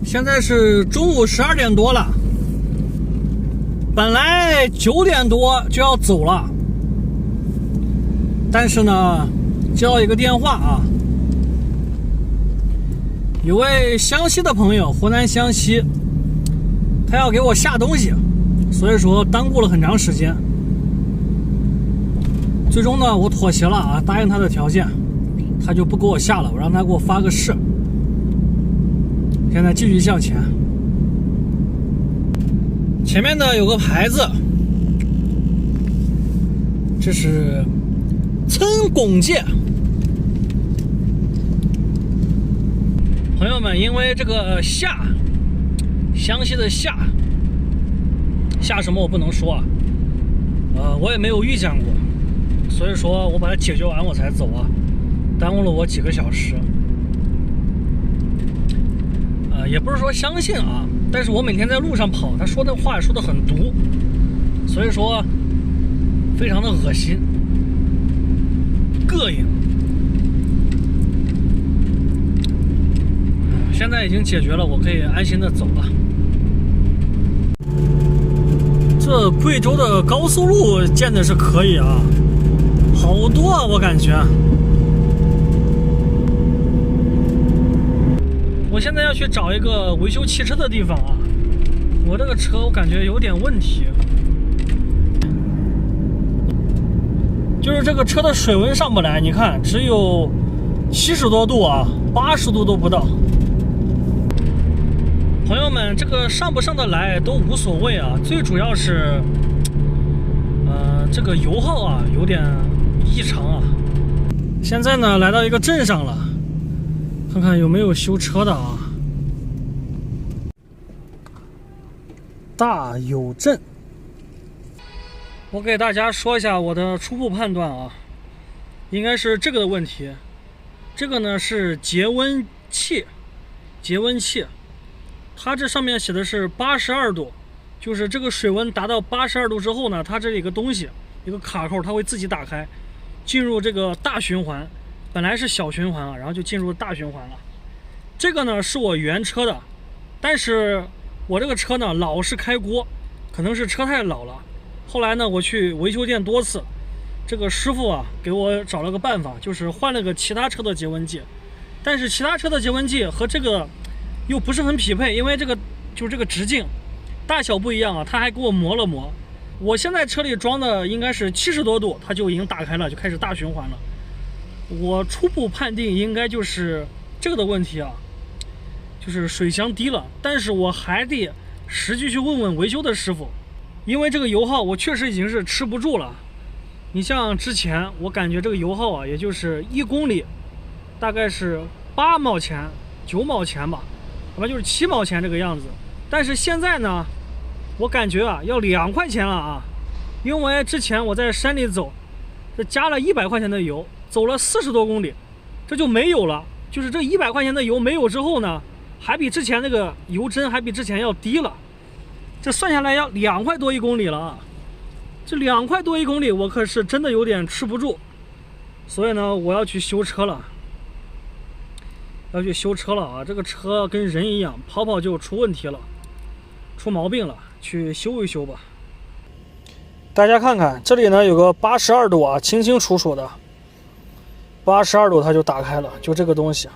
现在是中午12点多了，本来9点多就要走了，但是呢，接到一个电话啊，有位湘西的朋友，湖南湘西，他要给我下东西，所以说耽误了很长时间。最终呢，我妥协了啊，答应他的条件，他就不给我下了，我让他给我发个誓。现在继续向前，前面呢有个牌子，这是村拱界。朋友们，因为这个厦，湘西的厦什么我不能说啊，我也没有遇见过，所以说我把它解决完我才走啊，耽误了我几个小时。也不是说相信啊，但是我每天在路上跑，他说的话说的很毒，所以说非常的恶心膈应。现在已经解决了，我可以安心的走了。这贵州的高速路建的是可以啊，好多啊，我感觉。我现在要去找一个维修汽车的地方啊，我这个车我感觉有点问题，就是这个车的水温上不来，你看只有70多度啊，80度都不到。朋友们，这个上不上得来都无所谓啊，最主要是这个油耗啊有点异常啊。现在呢来到一个镇上了，看看有没有修车的啊。大有镇，我给大家说一下我的初步判断啊，应该是这个的问题。这个呢是节温器，它这上面写的是82度，就是这个水温达到82度之后呢，它这里有个东西，一个卡扣，它会自己打开，进入这个大循环。本来是小循环啊，然后就进入大循环了。这个呢是我原车的，但是我这个车呢老是开锅，可能是车太老了。后来呢我去维修店多次，这个师傅啊给我找了个办法，就是换了个其他车的节温计，但是其他车的节温计和这个又不是很匹配，因为这个就是这个直径大小不一样啊，他还给我磨了磨。我现在车里装的应该是70多度，它就已经打开了，就开始大循环了。我初步判定应该就是这个的问题啊，就是水箱低了，但是我还得实际去问问维修的师傅，因为这个油耗我确实已经是吃不住了。你像之前我感觉这个油耗啊，也就是1公里大概是8毛钱、9毛钱吧，要不就是7毛钱这个样子。但是现在呢，我感觉啊要2块钱了啊，因为之前我在山里走，这加了100块钱的油，走了40多公里，这就没有了。就是这100块钱的油没有之后呢，还比之前那个油针还比之前要低了，这算下来要2块多1公里了啊！这2块多1公里，我可是真的有点吃不住，所以呢，我要去修车了，啊！这个车跟人一样，跑跑就出问题了，出毛病了，去修一修吧。大家看看，这里呢有个82度啊，清清楚楚的，82度它就打开了，就这个东西。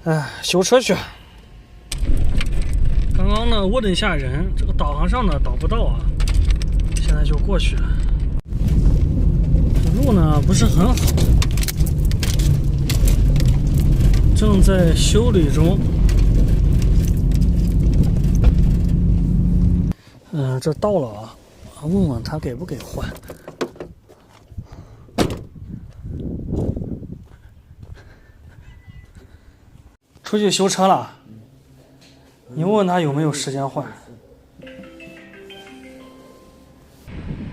哎，修车去。刚刚呢问了一下人，这个导航上呢导不到啊，现在就过去了。这路呢不是很好，正在修理中。这到了啊，问问他给不给换。出去修车了，你问问他有没有时间换。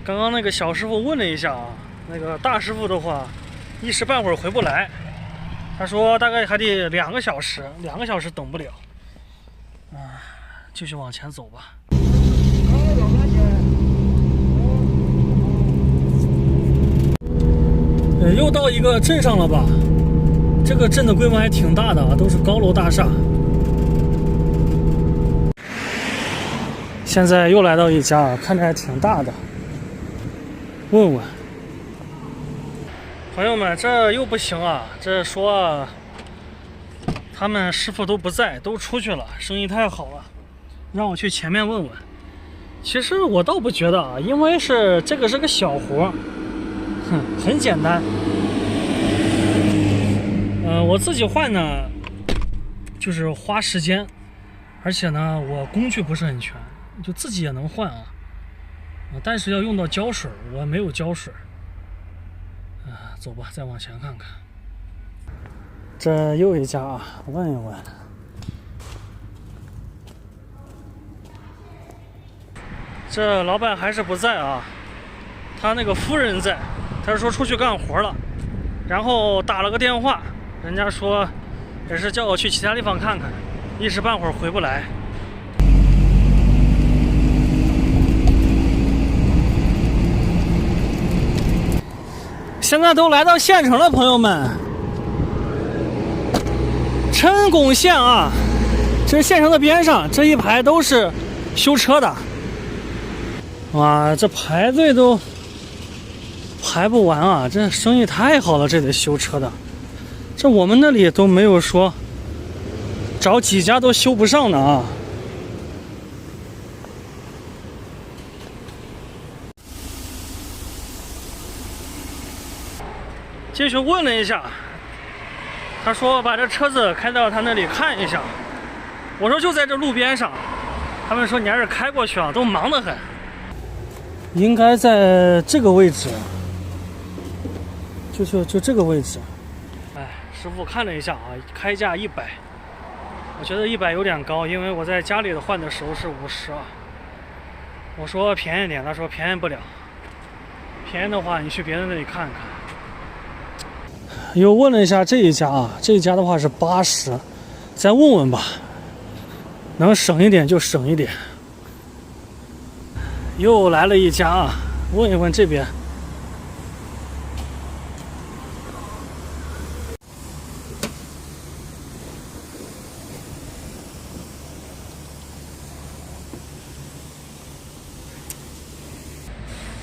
刚刚那个小师傅问了一下啊，那个大师傅的话，一时半会儿回不来，他说大概还得2个小时，2个小时等不了。继续往前走吧。又到一个镇上了吧？这个镇的规模还挺大的啊，都是高楼大厦。现在又来到一家，看着还挺大的，问问朋友们，这又不行啊！这说他们师傅都不在，都出去了，生意太好了，让我去前面问问。其实我倒不觉得啊，因为这个是个小活，很简单。我自己换呢，就是花时间，而且呢，我工具不是很全，就自己也能换啊。但是要用到胶水，我没有胶水。走吧，再往前看看。这又一家啊，问一问。这老板还是不在啊，他那个夫人在，他说出去干活了，然后打了个电话，人家说也是叫我去其他地方看看，一时半会儿回不来。现在都来到县城了，朋友们，陈巩县啊，这是县城的边上，这一排都是修车的。哇，这排队都排不完啊！这生意太好了，这得修车的。这我们那里都没有说找几家都修不上的啊。进去问了一下，他说把这车子开到他那里看一下。我说就在这路边上，他们说你还是开过去啊，都忙得很。应该在这个位置，就这个位置。哎，师傅看了一下啊，开价100，我觉得100有点高，因为我在家里的换的时候是50啊。我说便宜点，他说便宜不了，便宜的话你去别人那里看看。又问了一下这一家啊，这一家的话是80，再问问吧，能省一点就省一点。又来了一家啊，问一问这边。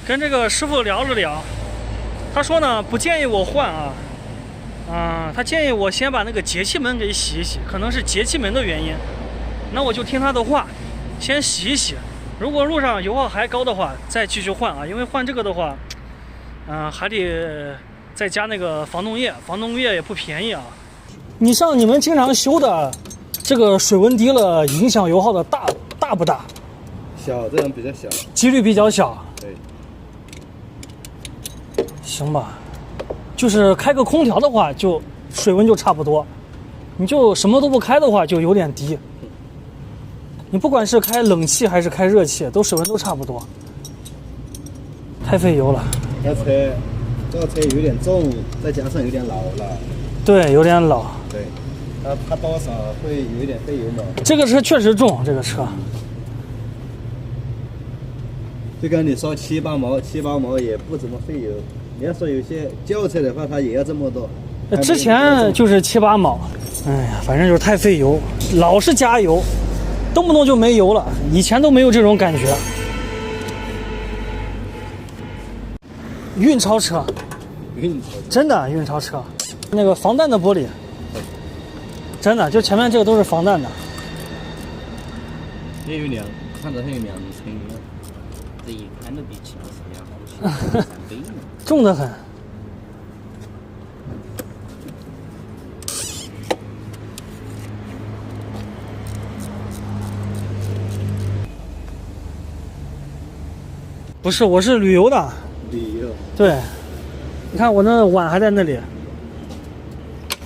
跟这个师傅聊了聊，他说呢不建议我换啊。他建议我先把那个节气门给洗一洗，可能是节气门的原因。那我就听他的话，先洗一洗。如果路上油耗还高的话，再继续换啊。因为换这个的话，还得再加那个防冻液，防冻液也不便宜啊。你像你们经常修的，这个水温低了，影响油耗的大不大？小，这种比较小，几率比较小。对，行吧。就是开个空调的话，就水温就差不多；你就什么都不开的话，就有点低。你不管是开冷气还是开热气，水温都差不多。太费油了。这个车有点重，再加上有点老了。对，有点老。对，它多少会有一点费油嘛。这个车确实重，这个车。就跟你说7、8毛也不怎么费油。你要说有些轿车的话，它也要这么多。之前就是7、8毛，哎呀，反正就是太费油，老是加油，动不动就没油了。以前都没有这种感觉。运钞车，真的运钞车，那个防弹的玻璃，真的就前面这个都是防弹的。也有看着还有2层，这一看都比其他车要好3倍呢。重得很。不是，我是旅游的。旅游。对，你看我那碗还在那里。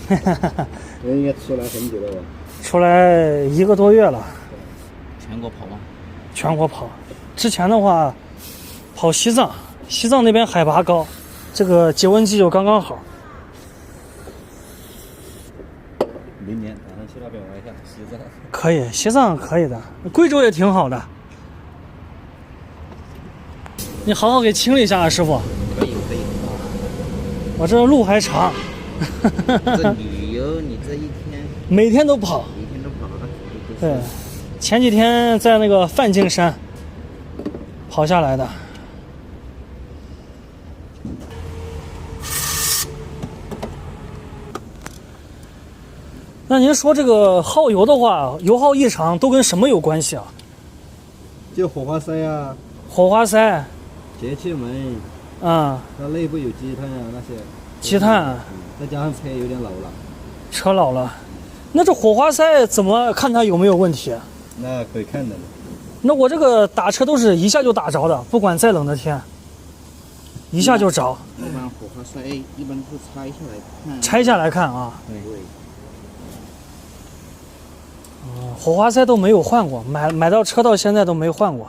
我应该出来很久了吧？出来1个多月了。全国跑吗？全国跑。之前的话，跑西藏。西藏那边海拔高，这个节温计就刚刚好。明年打算去那边玩一下西藏。可以，西藏可以的，贵州也挺好的。你好好给清理一下啊，师傅。可以。我这路还长。这旅游你这一天每天都跑。每天都跑，对，前几天在那个梵净山跑下来的。那您说这个耗油的话，油耗异常都跟什么有关系啊？就火花塞呀、火花塞，节气门，它内部有积碳呀那些。积碳，再加上车有点老了。车老了，那这火花塞怎么看它有没有问题？那可以看的。那我这个打车都是一下就打着的，不管再冷的天，一下就着。一般火花塞一般是拆下来看。拆下来看啊。对。火花塞都没有换过，买到车到现在都没换过。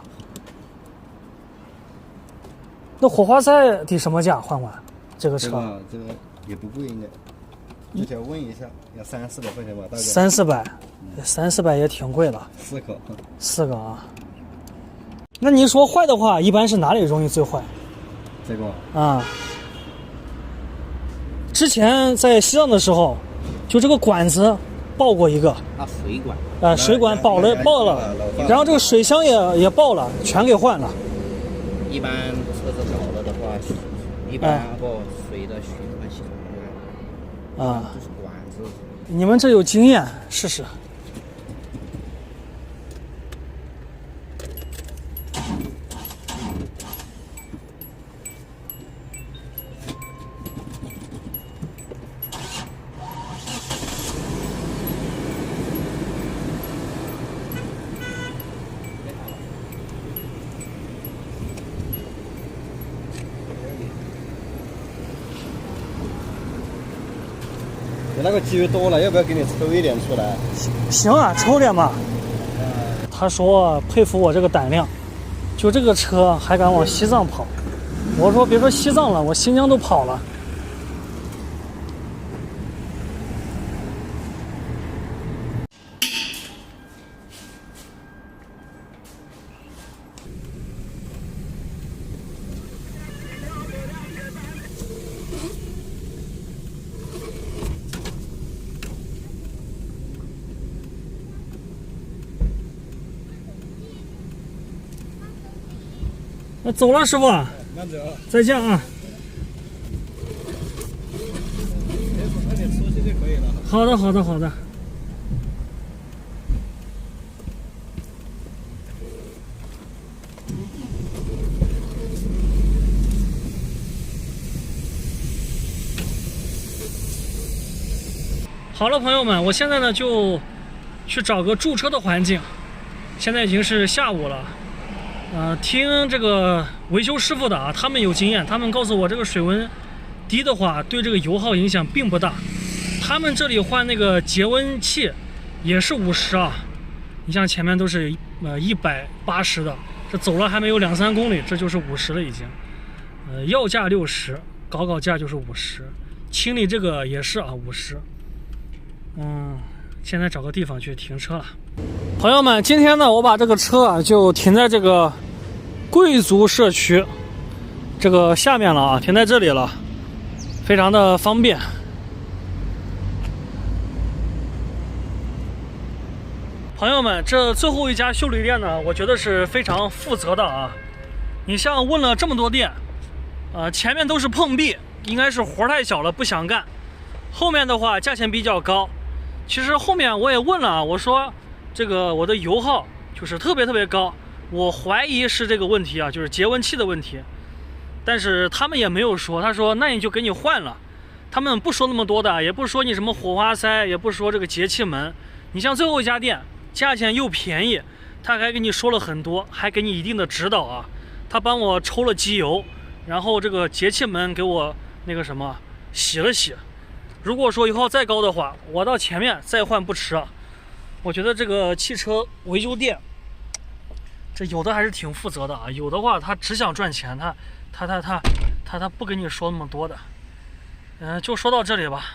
那火花塞得什么价换换？这个车？这个也不贵，应该。之前问一下，要300-400块钱吧，大概。300-400也挺贵了。4个啊。那你说坏的话，一般是哪里容易最坏？这个啊。之前在西藏的时候，就这个管子爆过一个。水管。水管爆了，然后这个水箱也爆了，全给换了。一般车子老了的话，一般水的循环系统就是管子。你们这有经验，试试。你那个机油多了，要不要给你抽一点出来？行啊，抽点嘛。他说佩服我这个胆量，就这个车还敢往西藏跑。我说别说西藏了，我新疆都跑了。那走了，师傅。慢走。再见啊。快点出去就可以了。好的，好的，好的。好了，朋友们，我现在呢就去找个驻车的环境。现在已经是下午了。听这个维修师傅的啊，他们有经验，他们告诉我这个水温低的话，对这个油耗影响并不大。他们这里换那个节温器也是50啊，你像前面都是180的，这走了还没有2-3公里，这就是50了已经。要价60，搞价就是50，清理这个也是啊50。现在找个地方去停车了。朋友们，今天呢，我把这个车啊就停在这个贵族社区这个下面了啊，停在这里了，非常的方便。朋友们，这最后一家修理店呢，我觉得是非常负责的啊。你像问了这么多店，前面都是碰壁，应该是活太小了不想干。后面的话价钱比较高，其实后面我也问了啊，我说这个我的油耗就是特别高，我怀疑是这个问题啊，就是节温器的问题。但是他们也没有说，他说那你就给你换了。他们不说那么多的，也不说你什么火花塞，也不说这个节气门。你像最后一家店，价钱又便宜，他还给你说了很多，还给你一定的指导啊。他帮我抽了机油，然后这个节气门给我那个什么洗了洗。如果说油耗再高的话，我到前面再换不迟啊。我觉得这个汽车维修店，这有的还是挺负责的啊，有的话他只想赚钱，他不跟你说那么多的。就说到这里吧。